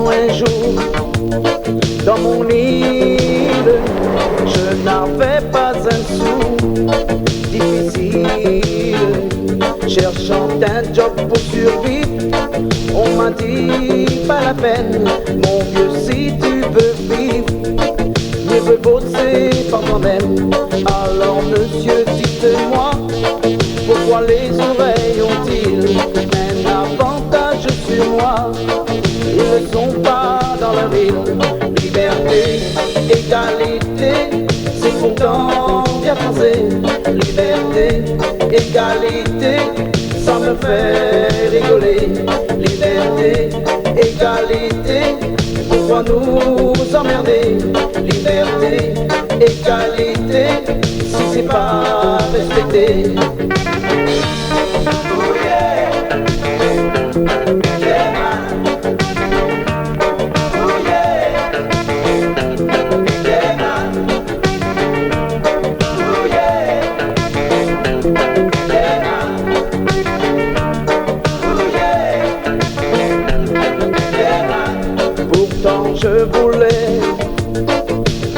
un jour dans mon île, je n'avais pas un sou. Difficile, cherchant un job pour survivre, on m'a dit pas la peine, mon vieux, si tu veux vivre, mieux vaut bosser par toi-même. Alors monsieur, dites-moi, pourquoi les oreilles ont-ils un avantage sur moi? Ils ne sont pas dans la ville. Liberté, égalité, c'est pourtant bien français. Liberté, égalité, ça me fait rigoler. Liberté, égalité, pourquoi nous emmerder? Liberté, égalité, si c'est pas respecté. Pourtant je voulais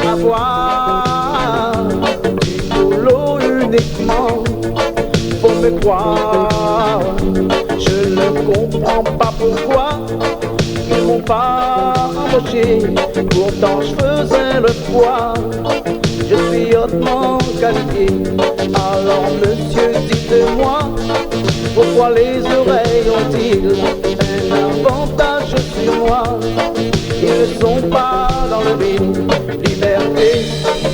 avoir du boulot uniquement pour me croire. Je ne comprends pas pourquoi ils m'ont pas embauché. Pourtant je faisais le poids, je suis hautement qualifié. Alors monsieur, dites-moi, pourquoi les oreilles ont-ils un avantage sur moi? Ils ne sont pas dans le vide. Liberté,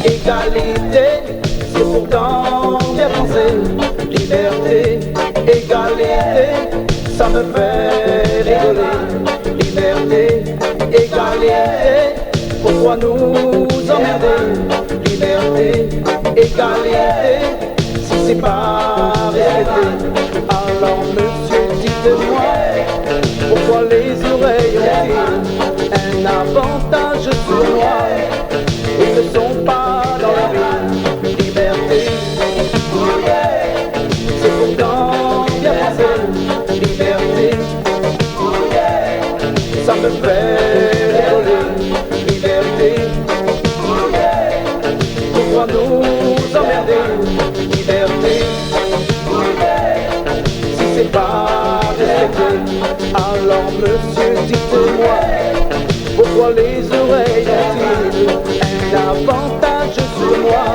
égalité, c'est pourtant bien français. Liberté, égalité, ça me fait rigoler. Liberté, égalité, pourquoi nous emmerder? Liberté, égalité, si c'est pas respecté. Alors monsieur, dites-moi, pourquoi les oreilles ont-ils un avantage sur moi? Ils ne sont pas dans la vie. Liberté, c'est pourtant bien français. Liberté, ça me fait rigoler. Liberté, pourquoi nous emmerder? Liberté, si c'est pas respecté. Alors monsieur, dites-moi, pourquoi les oreilles ont-ils un avantage sur moi?